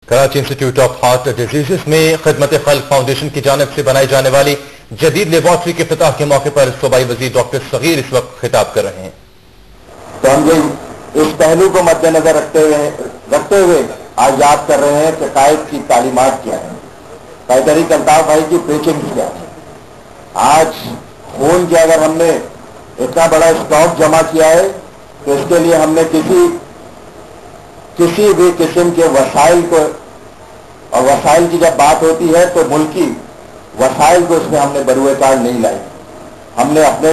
Karachi institute of heart diseases में खिदमत खल्क foundation की जानिब से बनाई जाने वाली जदीद लेबॉर्ट्री के इफ्तिताह के मौके पर सूबाई वजीर डॉक्टर सगीर इस वक्त खिताब कर रहे हैं। तो हम ये इस पहलू को मद्देनजर रखते हुए आज याद कर रहे हैं कि कायद की तालीमात क्या है, कायदरी अल्ताफ भाई की प्रीचिंग क्या है। आज खून के अगर हमने इतना बड़ा स्टॉक जमा किया है तो इसके लिए हमने किसी भी किस्म के वसाइल को, और वसाइल की जब बात होती है तो मुल्की वसाइल को इसमें हमने बरूएकार नहीं लाई। हमने अपने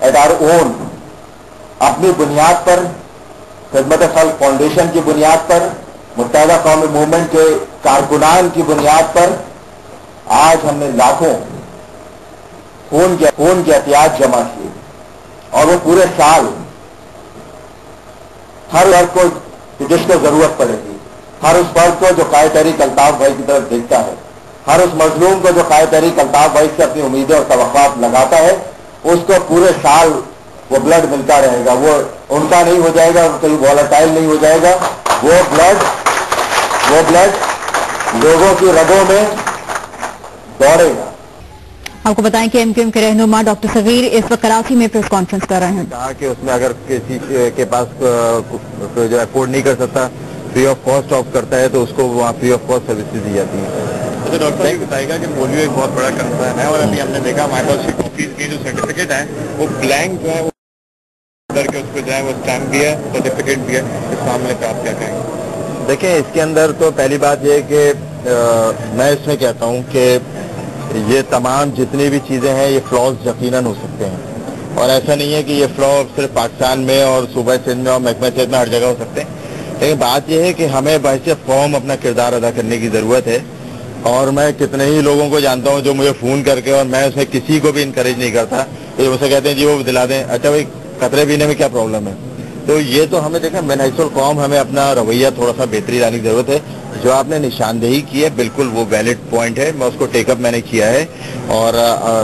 एट ओन अपनी बुनियाद पर, खिदमत खल्क फाउंडेशन की बुनियाद पर, मुत्तहिदा कौमी मूवमेंट के कारकुनान की बुनियाद पर आज हमने लाखों खून के एहतियात जमा किए और वो पूरे साल हर वर्ग को जिसको जरूरत पड़ेगी, हर उस वर्ग को जो कायद तहरीक अल्ताफ भाई की तरफ देखता है, हर उस मजलूम को जो कायद तहरीक अल्ताफ भाई से अपनी उम्मीदें और तवक्कुआत लगाता है, उसको पूरे साल वो ब्लड मिलता रहेगा। वो उनका नहीं हो जाएगा, कहीं वॉलेटाइल नहीं हो जाएगा। वो ब्लड लोगों की रगों में दौड़ेगा। आपको बताएं कि एमक्यूएम के रहनुमा डॉक्टर सगीर इस वक्त कराची में प्रेस कॉन्फ्रेंस कर रहे हैं। कहा कि उसमें अगर किसी के पास जो अफोर्ड नहीं कर सकता, फ्री ऑफ कॉस्ट ऑफ करता है तो उसको वहाँ फ्री ऑफ कॉस्ट सर्विसेज दी जाती हैं। तो डॉक्टर साहब बताएगा कि पोलियो एक बहुत बड़ा कंसर्न है और अभी हमने देखा हमारे पास की कॉपीज की जो सर्टिफिकेट है वो ब्लैंक जो है वो करके उस पर जो है वो स्टैम्प भी है, सर्टिफिकेट भी है। इस मामले पर आप क्या कहेंगे? देखिए, इसके अंदर तो पहली बात यह है कि मैं इसमें कहता हूँ कि ये तमाम जितनी भी चीज़ें हैं ये फ्लॉज यकीनन हो सकते हैं, और ऐसा नहीं है कि ये फ्लॉ सिर्फ पाकिस्तान में और सूबा सिंध में और महकमा सेहत में हर जगह हो सकते हैं। लेकिन बात यह है कि हमें बहस कौम अपना किरदार अदा करने की ज़रूरत है। और मैं कितने ही लोगों को जानता हूँ जो मुझे फ़ोन करके, और मैं उसमें किसी को भी इनकरेज नहीं करता, तो मुझसे कहते हैं जी वो दिला दें। अच्छा भाई, कतरे पीने में क्या प्रॉब्लम है? तो ये तो हमें देखा मनहजुल कौम, हमें अपना रवैया थोड़ा सा बेहतरी लाने की ज़रूरत है। जो आपने निशानदेही की है बिल्कुल वो वैलिड पॉइंट है, मैं उसको टेकअप मैंने किया है और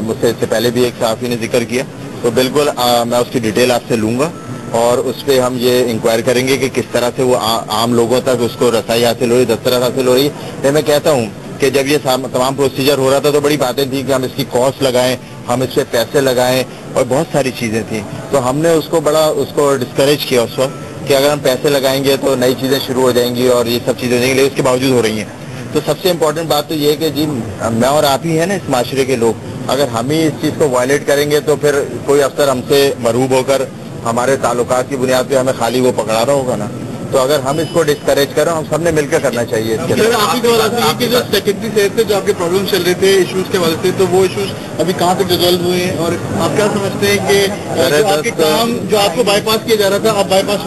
मुझसे इससे पहले भी एक सहाफ़ी ने जिक्र किया, तो बिल्कुल मैं उसकी डिटेल आपसे लूँगा और उस पर हम ये इंक्वायर करेंगे कि किस तरह से वो आम लोगों तक उसको रसाई हासिल हो रही, दस्तरस हासिल हो रही है। मैं कहता हूँ कि जब ये तमाम प्रोसीजर हो रहा था तो बड़ी बातें थी कि हम इसकी कॉस्ट लगाएं, हम इस पर पैसे लगाएं और बहुत सारी चीज़ें थी। तो हमने उसको डिस्करेज किया उस वक्त कि अगर हम पैसे लगाएंगे तो नई चीज़ें शुरू हो जाएंगी और ये सब चीज़ें हो जाएंगी, लेकिन उसके बावजूद हो रही हैं। तो सबसे इम्पोर्टेंट बात तो ये है कि जी मैं और आप ही है ना इस माशरे के लोग, अगर हम ही इस चीज़ को वायलेट करेंगे तो फिर कोई अफसर हमसे मरूब होकर हमारे ताल्लुकात की बुनियाद पे हमें खाली वो पकड़ा रहा होगा ना। तो अगर हम इसको डिस्करेज करें, हम सबने मिलकर करना चाहिए इसके लिए। आप ही जो सेक्रेटरी सेहत से जो आपके प्रॉब्लम चल रहे थे इश्यूज के वजह से, तो वो इश्यूज अभी कहाँ तक रिजॉल्व हुए हैं और आप क्या समझते हैं कि जो आपके काम जो आपको बाईपास किया जा रहा था आप बाईपास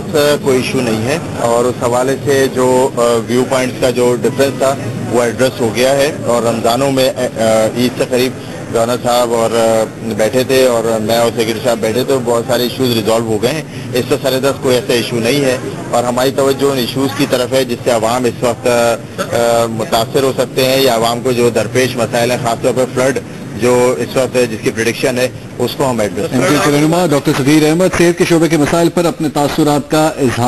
सर कोई इशू नहीं है और उस हवाले से जो व्यू पॉइंट्स का जो डिफरेंस था वो एड्रेस हो गया है। और रमजानों में ईद से करीब गवर्नर साहब और बैठे थे और मैं और सेक्रेटरी साहब बैठे तो बहुत सारे इश्यूज रिजॉल्व हो गए हैं। इस पर सरेदस्त कोई ऐसा इशू नहीं है और हमारी तवज्जो उन इशूज की तरफ है जिससे अवाम इस वक्त मुतासर हो सकते हैं या अवाम को जो दरपेश मसाइल हैं, खासतौर पर फ्लड जो इस वक्त जिसकी प्रेडिक्शन है उसको हम एड्रेस। डॉक्टर सगीर अहमद सेहत के शोबे के मसाइल पर अपने तासुरात का इजहार।